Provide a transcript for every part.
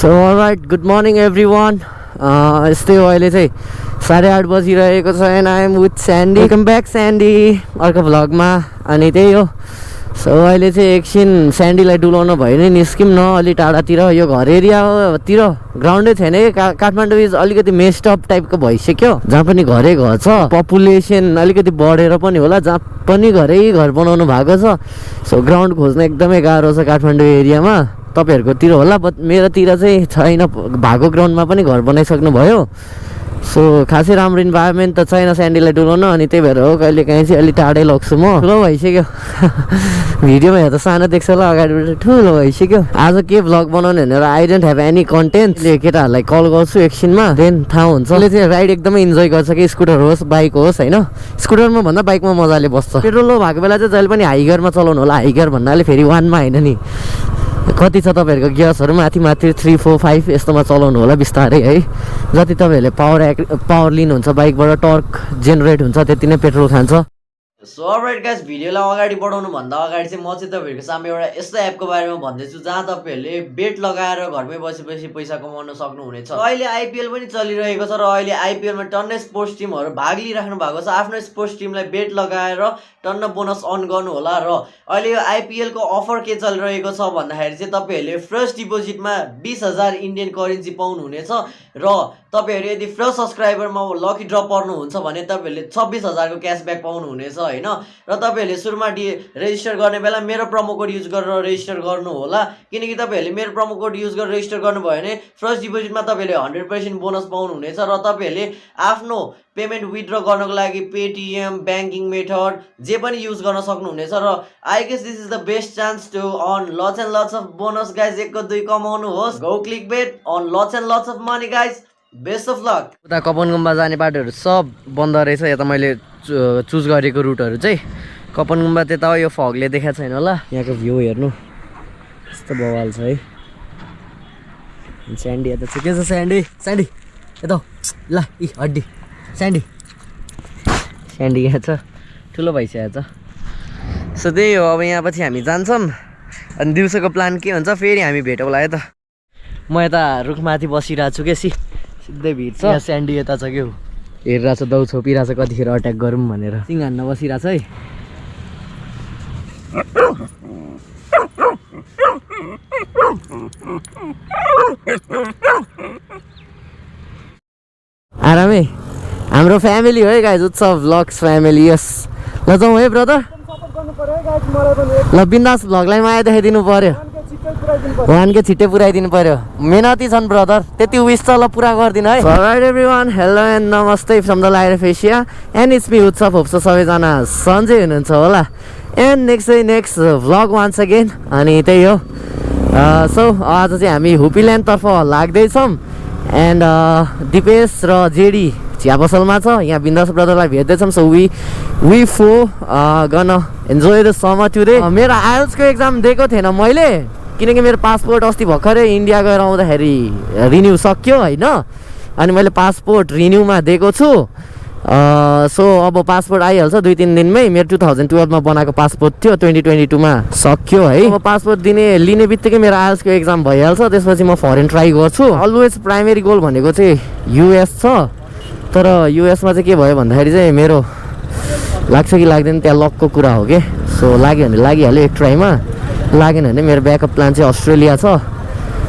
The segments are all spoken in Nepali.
So alright, good morning everyone. यस्तै हो अहिले चाहिँ 8:30 बजिरहेको छ and I am with Sandy. Welcome back Sandy अर्को भ्लगमा. अनि त्यही हो. सो अहिले चाहिँ एकछिन स्यान्डीलाई डुलाउन भयो नि निस्किम न अलि टाढातिर. यो घर एरियातिर ग्राउन्डै छैन कि काठमाडौँ इज अलिकति मेस्ड अप टाइपको भइसक्यो. जहाँ पनि घरै घर छ, पपुलेसन अलिकति बढेर पनि होला, जहाँ पनि घरै घर बनाउनु भएको छ. सो ग्राउन्ड खोज्न एकदमै गाह्रो छ काठमाडौँ एरियामा. तपाईँहरूकोतिर होला, बट मेरोतिर चाहिँ छैन. भएको ग्राउन्डमा पनि घर बनाइसक्नु भयो. सो खासै राम्रो इन्भाइरोमेन्ट त छैन स्यान्डीलाई डुलाउन. अनि त्यही भएर हो कहिले काहीँ चाहिँ अलिक टाढै लग्छु म. ठुलो भइसक्यो. भिडियोमा हेर्दा सानो देख्छ ल, अगाडिबाट ठुलो भइसक्यो. आज के भ्लग बनाउने भनेर I don't have any content. केटाहरूलाई कल गर्छु एकछिनमा, देन थाहा हुन्छ. उसले चाहिँ राइड एकदमै इन्जोय गर्छ कि स्कुटर होस् बाइक होस् होइन. स्कुटरमा भन्दा बाइकमा मजाले बस्छ. पेट्रोल लो भएको बेला चाहिँ जहिले पनि हाई गियरमा चलाउनु होला. हाई गियर भन्नाले फेरि 1मा होइन नि, कति छ तपाईँहरूको गियर्सहरू माथि 3, 4, 5 यस्तोमा चलाउनु होला बिस्तारै है. जति तपाईँहरूले पावर लिनुहुन्छ बाइकबाट, टर्क जेनेरेट हुन्छ, त्यति नै पेट्रोल खान्छ. सो अलराइट गाइस, भिडियोलाई अगाडि बढाउनु भन्दा अगाडि चाहिँ म चाहिँ तपाईँहरूको सामु एउटा यस्तो एपको बारेमा भन्दैछु जहाँ तपाईँहरूले बेट लगाएर घरमै बसी पैसा कमाउन सक्नुहुनेछ. अहिले आइपिएल पनि चलिरहेको छ र अहिले आइपिएलमा टन्नै स्पोर्ट्स टिमहरू भाग लिइराख्नु भएको छ. आफ्नो स्पोर्ट्स टिमलाई बेट लगाएर टन्न बोनस अर्न गर्नु होला. र अहिले यो आइपिएलको अफर के चलिरहेको छ भन्दाखेरि चाहिँ तपाईँहरूले फ्रेस डिपोजिटमा 20,000 इन्डियन करेन्सी पाउनुहुनेछ. र तपाईँहरू यदि फ्रेस सब्सक्राइबरमा लकी ड्र पर्नुहुन्छ भने तपाईँहरूले 26,000 को क्यासब्याक पाउनुहुनेछ होइन. र तपाईँहरूले सुरुमा रेजिस्टर गर्ने बेला मेरो प्रोमो कोड युज गरेर रेजिस्टर गर्नु होला. किनकि तपाईँहरूले मेरो प्रोमो कोड युज गरेर रेजिस्टर गर्नुभयो भने फ्रेस डिपोजिटमा तपाईँहरूले 100% बोनस पाउनुहुनेछ. र तपाईँहरूले आफ्नो पेमेन्ट विथड्र गर्नको लागि पेटिएम, ब्याङ्किङ मेथड जे पनि युज गर्न सक्नुहुनेछ. र I guess this is the best chance to earn lots and lots of bonus guys. 1 को 2 कमाउनुहोस्. Go click bet earn lots and lots of money guys. Best of luck. उता कपन गुम्बा जाने बाटोहरू सब बन्द रहेछ. यता मैले चुज गरेको रुटहरू चाहिँ कपन गुम्बा त्यता यो फगले देखाएको छैन होला. यहाँको भ्यू हेर्नु यस्तो बवाल छ है. स्यान्डी यता चाहिँ के छ स्यान्डी? स्यान्डी यता ल इ हड्डी स्यान्डी यहाँ छ, ठुलो भइसकेको छ. सो त्यही हो. अब यहाँ पछि हामी जान्छौँ. अनि दिउँसोको प्लान के हुन्छ फेरि हामी भेटौँला है त. म यता रुखमाथि बसिरहेको छु के सिधै भिड छ. यहाँ स्यान्डी यता छ क्या, हेरिरहेको छ, दौ छोपिरहेको छ कतिखेर अट्याक गरौँ भनेर. सिङ हान्न बसिरहेको छ है. आरामै हाम्रो फ्यामिली हो है गाइज, उत्सव भ्लग्स फ्यामिली. यस ल जाउँ है ब्रदर. ल बिन्दास भ्लगलाई माया देखाइदिनु पर्यो. 1K छिट्टै पुऱ्याइदिनु पर्यो. मेहनती छन् ब्रदर, त्यति विस छ. ल पुरा गरिदिनु है. अलराइट एभ्रिवान, हेलो एन्ड नमस्ते from the life Asia and it's me Utsav. Hopes सबैजना सन्चै हुनुहुन्छ होला. And next vlog once again. अनि त्यही हो. सो आज चाहिँ हामी हुपी ल्यान्डतर्फ लाग्दैछौँ. एन्ड दिपेश र जेडी चिया पसलमा छ. यहाँ बिन्दास ब्रदरलाई भेट्दैछौँ. So we gonna enjoy the summer today. मेरो आइएल्सको एक्जाम दिएको थिएन मैले, किनकि मेरो पासपोर्ट अस्ति भर्खरै इन्डिया गएर आउँदाखेरि रिन्यू सक्यो होइन. अनि मैले पासपोर्ट रिन्यूमा दिएको छु. सो अब पासपोर्ट आइहाल्छ 2-3 दिनमै. मेरो 2012मा बनाएको पासपोर्ट थियो, 2022मा सक्यो है. अब पासपोर्ट लिने बित्तिकै मेरो आइएल्सको एक्जाम भइहाल्छ. त्यसपछि म फरेन ट्राई गर्छु. अलवेज प्राइमेरी गोल भनेको चाहिँ युएस छ. तर युएसमा चाहिँ के भयो भन्दाखेरि चाहिँ मेरो लाग्छ कि लाग्दैन त्यहाँ लकको कुरा हो कि. सो लाग्यो भने लागिहाल्यो एक ट्राईमा, लागेन भने मेरो ब्याकअप प्लान चाहिँ अस्ट्रेलिया छ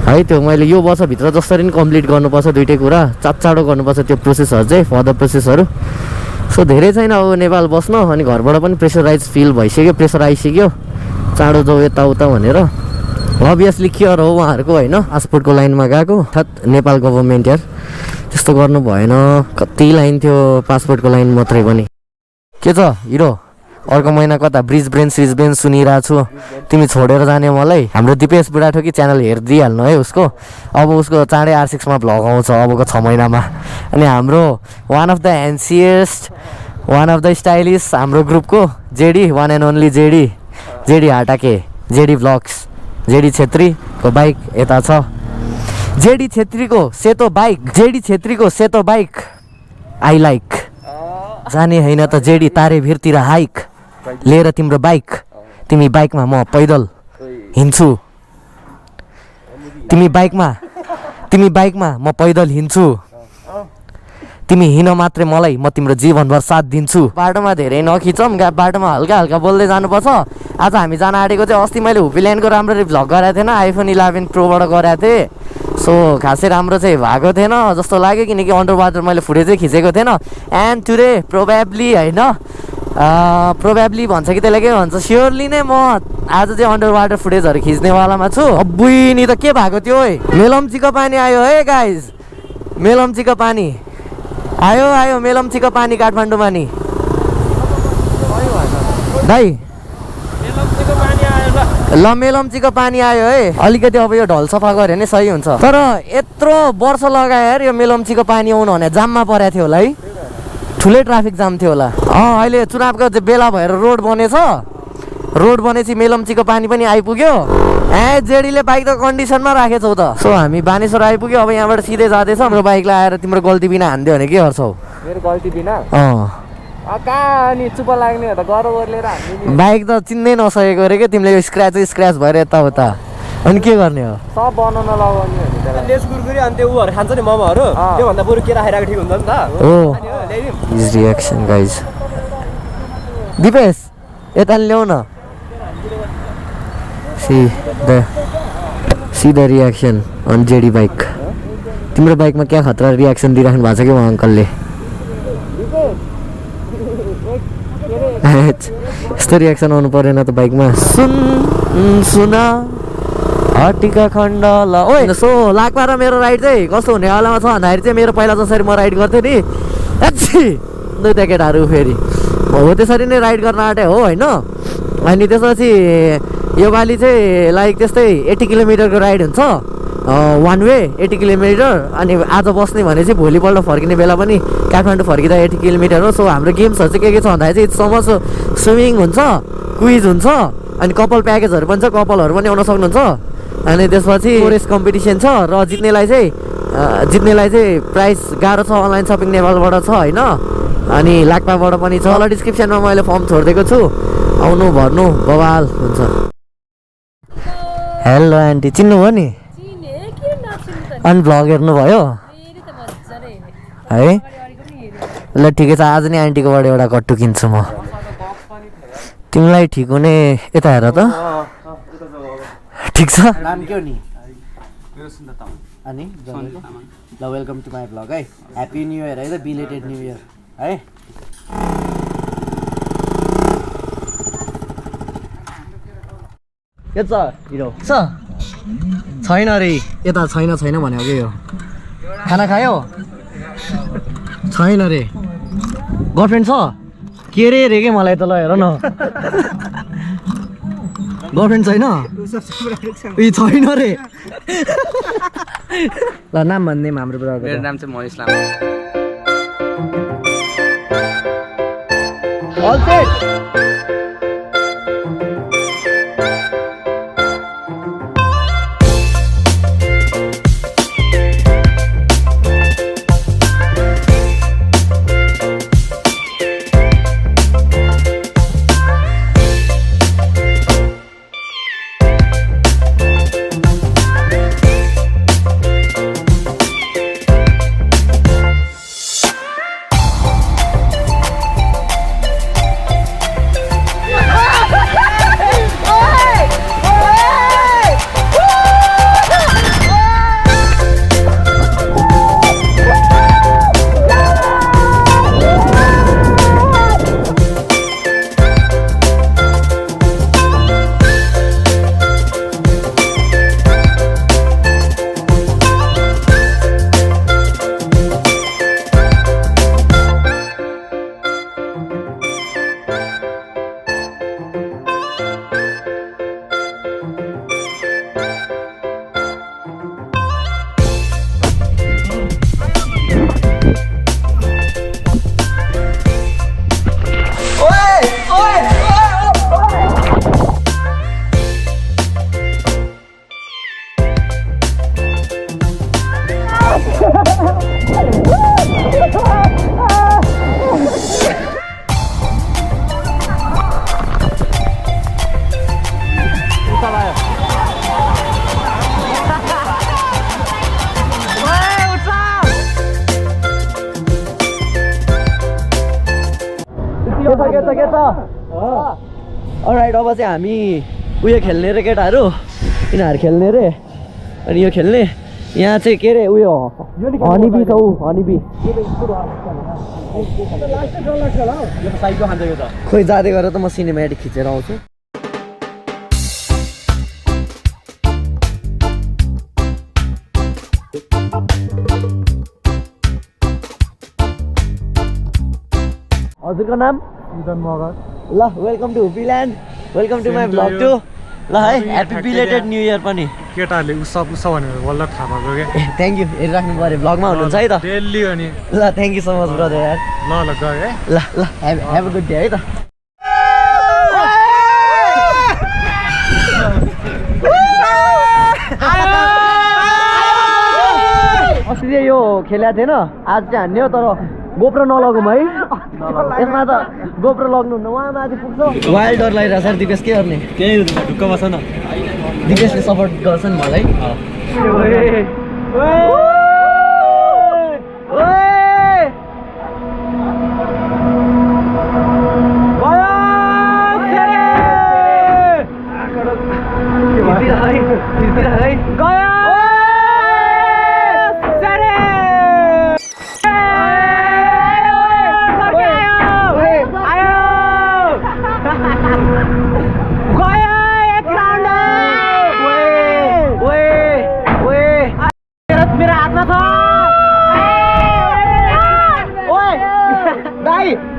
है. त्यो मैले यो वर्षभित्र जसरी पनि कम्प्लिट गर्नुपर्छ. दुइटै कुरा चाँडो गर्नुपर्छ त्यो प्रोसेसहरू चाहिँ, फर्दर प्रोसेसहरू. सो धेरै छैन अब नेपाल बस्न. अनि घरबाट पनि प्रेसराइज फिल भइसक्यो, प्रेसर आइसक्यो चाँडो जाऊ यताउता भनेर. अभियसली केयर हो उहाँहरूको होइन. पासपोर्टको लाइनमा गएको थत नेपाल गभर्मेन्ट यार त्यस्तो गर्नु भएन. कति लाइन थियो पासपोर्टको लाइन मात्रै पनि. के छ हिरो? अर्को महिना कता ब्रिज ब्रेन सुनिरहेको छु. तिमी छोडेर जाने मलाई. हाम्रो दिपेश बुढाथोकी च्यानल हेरिदिइहाल्नु है उसको. अब उसको चाँडै R6मा भ्लग आउँछ अबको 6 महिनामा. अनि हाम्रो one of the handsomest, one of the stylish हाम्रो ग्रुपको JD, one and only JD हाटाके, जेडी भ्लग्स, जेडी छेत्रीको बाइक यता छ. जेडी छेत्रीको सेतो बाइक आई लाइक. जाने होइन त जेडी तारे भिरतिर हाइक लिएर तिम्रो बाइक. तिमी बाइकमा म पैदल हिँड्छु. तिमी बाइकमा तिमी बाइकमा म पैदल हिँड्छु तिमी हिँड मात्रै मलाई म तिम्रो जीवनभर साथ दिन्छु बाटोमा धेरै नखिचौँ बाटोमा हल्का हल्का बोल्दै जानुपर्छ आज हामी जान आँटेको चाहिँ अस्ति मैले हुपील्यान्डको राम्ररी भ्लग गराएको थिएन आइफोन 11 प्रोबाट गराएको थिएँ सो खासै राम्रो चाहिँ भएको थिएन जस्तो लाग्यो किनकि अन्डर वाटर मैले फुटेजै खिचेको थिएन एन्ड टुडे प्रोबेब्ली होइन प्रोबेब्ली भन्छ कि त्यसलाई के भन्छ स्योरली नै म आज चाहिँ अन्डर वाटर फुटेजहरू खिच्नेवालामा छु अब्बुई नि त के भएको थियो है मेलम्चीको पानी आयो है गाइज मेलम्चीको पानी आयो मेलम्चीको पानी काठमाडौँमा नि दाइ ल मेलम्चीको पानी आयो है अलिकति अब यो ढल सफा गऱ्यो भने सही हुन्छ तर यत्रो वर्ष लगायो यार यो मेलम्चीको पानी आउनु भने जाममा परेको थियो होला है ठुलै ट्राफिक जाम थियो होला अहिले चुनावको बेला भएर रोड बनेछ रोड बनेपछि मेलम्चीको पानी पनि आइपुग्यो जेडीले बाइक त कन्डिसनमा राखेछौ त सो हामी बानेश्वर आइपुग्यो अब यहाँबाट सिधै जाँदैछ हाम्रो बाइकलाई आएर तिम्रो गल्ती बिना हान्दियो भने के गर्छौ मेरो गल्ती बिना कहाँ नि चुप लाग्ने हो त गरौँ बाइक त चिन्दै नसकेको रे के तिमीले यो स्क्रैच भएर यताउता अनि के गर्ने हो सब बनाउन लगाउने हो लेस कुरकुरी अनि त्यो उहरू खान्छ नि मोमोहरू त्यो भन्दा बरु के राखेको ठिक हुन्छ नि त हो हिज रिएक्सन गाइज दिपेश यता ल्याउ न see the reaction on JD bike तिम्रो बाइकमा क्या खतरा रिएक्सन दिइराख्नु भएको छ कि उहाँ अङ्कलले यस्तो रिएक्सन आउनु परेन त बाइकमा सुन हटिका खण्ड ल ओ सो लाक्पा र मेरो राइड चाहिँ कस्तो हुनेवालामा छ भन्दाखेरि चाहिँ मेरो पहिला जसरी म राइड गर्थेँ नि दुईवटा केटाहरू फेरि हो त्यसरी नै राइड गर्न आँटे हो होइन अनि त्यसपछि योपालि चाहिँ लाइक त्यस्तै 80 किलोमिटरको राइड हुन्छ वान वे 80 किलोमिटर अनि आज बस्ने भने चाहिँ भोलिपल्ट फर्किने बेला पनि काठमाडौँ फर्किँदा 80 किलोमिटर हो सो हाम्रो गेम्सहरू चाहिँ के छ भन्दाखेरि चाहिँ समज स्विमिङ हुन्छ क्विज हुन्छ अनि कपल प्याकेजहरू पनि छ कपलहरू पनि आउन सक्नुहुन्छ अनि त्यसपछि रेस कम्पिटिसन छ र जित्नेलाई चाहिँ प्राइस गाह्रो छ अनलाइन सपिङ नेपालबाट छ होइन अनि लाक्पाबाट पनि छ ल डिस्क्रिप्सनमा मैले फर्म छोडिदिएको छु आउनु भर्नु बवाल हुन्छ हेलो आन्टी चिन्नुभयो नि अनि भ्लग हेर्नुभयो है ल ठिकै छ आज नि आन्टीकोबाट एउटा कट्टु किन्छु म तिमीलाई ठिक हुने यता हेर त ठिक छ नाम के हो नि अनि ल वेलकम टु माई भ्लग है ह्याप्पी न्यू इयर है त बिलेटेड न्यू इयर है के छ हिरो छैन रे यता छैन भनेको के यो खाना खायो छैन रे गर्लफ्रेन्ड छ के रे के मलाई त ल हेर न गर्लफ्रेन्ड छैन ए छैन रे ल नाम भन्ने हाम्रो ब्रदर मेरो नाम चाहिँ महेश All set. अलराइट अब चाहिँ हामी उयो खेल्ने रे केटाहरू यिनीहरू खेल्ने रे अनि यो खेल्ने यहाँ चाहिँ के अरे उयो हनीबी छ ऊ हनीबी खोइ जाँदै गरेर त म सिनेमेटिक खिचेर आउँछु हजुरको नाम ल वेलकम टु हुपी ल्यान्ड वेलकम टु माई भ्लग टु ल है ह्याप्पी बिलेटेड न्यू इयर पनि केटाहरूले उत्सव भनेर बल्ल थाहा भएको क्या थ्याङ्क यू हेरिराख्नु पऱ्यो भ्लगमा हुनुहुन्छ है त डेली अनि ल thank you so much brother यार ल गयो है ल ल हेभ अ गुड डे है त अस्ति यो खेलेको थिएन आज चाहिँ हान्ने हो तर गोप्रो नलगौँ है यसमा त गोप्रो लग्नुहुन्न उहाँ माथि पुग्छ वाइल्ड डर लागिरहेको छ दिपेश के गर्ने त्यही ढुक्क बस न दिपेशले सपोर्ट गर्छ नि मलाई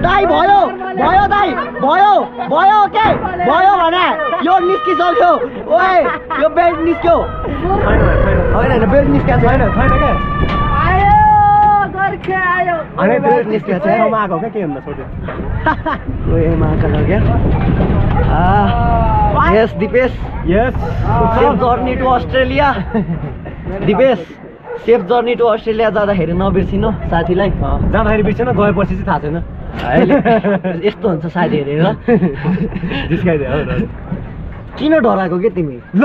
दाई भयो भयो दाई भयो भयो के भयो भने यो निस्किसक्यो ओए यो बेल्ट निस्क्यो होइन बेल्ट निस्केको छैन छैन क्या आयो बेल्ट निस्केको छैन आएको क्या के भन्दा छोड्यो ओए माका क्या yes Dipesh yes safe journey to Australia Dipesh safe journey to Australia जाँदाखेरि नबिर्सिनु साथीलाई जाँदाखेरि बिर्सेन गएपछि चाहिँ थाहा छैन यस्तो हुन्छ साथी हेरेर जिस्काइदियो किन डराएको के तिमी ल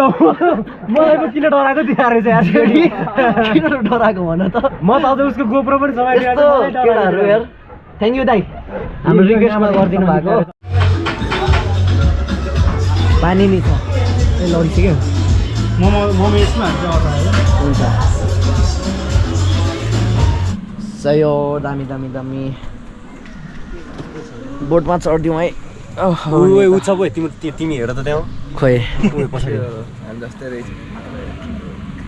मलाई पो किन डराएको तिहार चाहिँ किन डराएको भन त म त अझ उसको गोप्रो पनि यस्तो केटाहरू यार थ्याङ्क यू दाई हाम्रो रिक्वेस्टमा गरिदिनु भएको पानी नि छ ए लडिसक्यो म यसमा हुन्छ सयो दामी दामी दामी बोटमा चढ्दिउँ है उत्सव तिमी हेर त त्यहाँ खोइ पछाडि हामी जस्तै रहेछ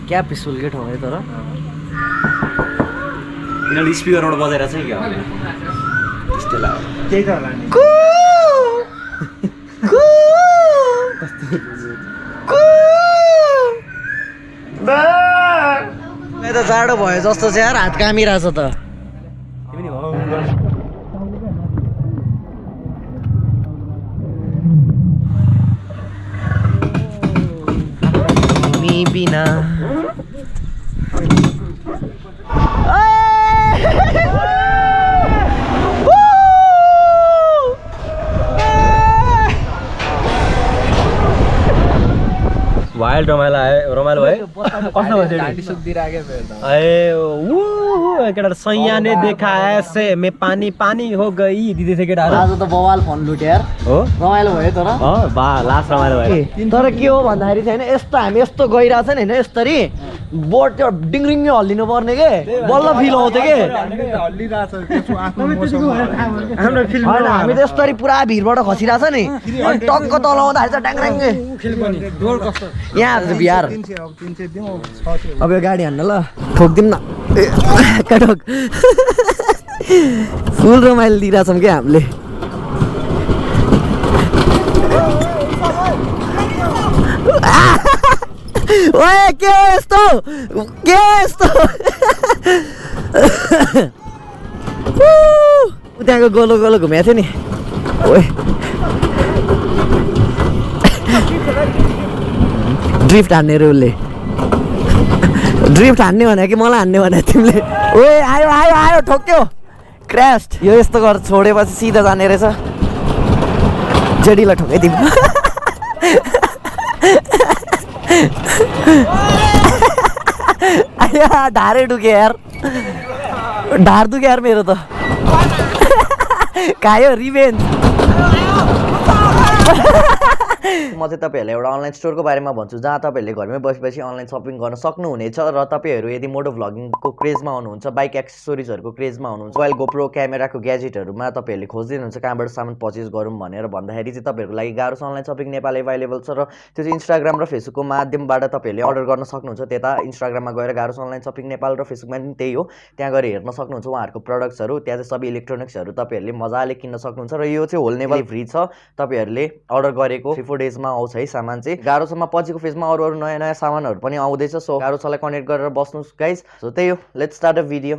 क्या पिसफुलकै ठाउँ है तर यिनीहरूले स्पिकरबाट बजाएर चाहिँ क्या त्यस्तै लाग्यो त्यही त होला नि त जाडो भयो जस्तो चाहिँ यार हात कामिरहेछ त तिमी बिना वाइल्ड रमाइलो है कस्तो केटा सैया ने देखा ऐसे में पानी पानी हो गई दिदी थियो केटाहरू आज त बवाल फोन लुट्यो यार हो रमाइलो भयो तर बा लास्ट रमाइलो भयो तर के हो भन्दाखेरि चाहिँ होइन यस्तो हामी यस्तो गइरहेको छ नि होइन यसरी बोट त्यो डिङरिङ्गै हल्लिनु पर्ने के बल्ल फिल आउँथ्यो के होइन हामी त यसरी पुरा भिरबाट खसिरहेको छ नि अनि टक्क तल आउँदाखेरि चाहिँ ड्याङड्याङ्गे यहाँ आज बिहार अब यो गाडी हान्न ल ठोकिदिउँ न ठोक फुल रमाइलो दिइरहेछौँ क्या हामीले ओए के हो यस्तो त्यहाँको गोलो गोलो घुमेको थियो नि ओए ड्रिफ्ट हान्ने रे उसले ड्रिफ्ट हान्ने भने कि मलाई हान्ने भने तिमीले ओए आयो आयो आयो ठोक्यो क्रास यो यस्तो गरेर छोडेपछि सिधा जाने रहेछ जेडीलाई ठोकाइदिउँ ढाडै डुक्यो यार ढाड दुख्यो यार मेरो त खायो रिभेन्ज म चाहिँ तपाईहरुलाई एउटा अनलाइन स्टोरको बारेमा भन्छु जहाँ तपाईहरुले घरमै बसी अनलाइन शपिङ गर्न सक्नुहुनेछ र तपाईहरु यदि मोटो भ्लगिङको क्रेजमा हुनुहुन्छ बाइक एक्सेसरिजहरुको क्रेजमा हुनुहुन्छ मोबाइल गोप्रो क्यामेराको ग्याजेटहरुमा तपाईहरुले खोज्दै हुनुहुन्छ कहाँबाट सामान पर्चेज गरौँ भनेर भन्दाखेरि चाहिँ तपाईहरुको लागि गाह्रो छ अनलाइन शपिङ नेपाल अवेलेबल छ र त्यो चाहिँ इन्स्टाग्राम र फेसबुकको माध्यमबाट तपाईहरुले अर्डर गर्न सक्नुहुन्छ त्यता इन्स्टाग्राममा गएर गाह्रो छ अनलाइन शपिङ नेपाल र फेसबुकमा पनि त्यही हो त्यहाँ गएर हेर्न सक्नुहुन्छ उहाँहरुको प्रोडक्ट्सहरु त्यहाँ चाहिँ सबै इलेक्ट्रोनिक्सहरु तपाईहरुले मजाले किन्न सक्नुहुन्छ र यो चाहिँ होल नेपाल फ्री छ तपाईहरुले अर्डर गरेको 3-4 डेजमा आउँछ है सामान चाहिँ गाह्रो छमा पछिको फेजमा अरु नयाँ सामानहरु पनि आउँदैछ सो गाह्रो छलाई कनेक्ट गरेर बस्नुस् गाइस सो त्यही हो लेट्स स्टार्ट अ भिडियो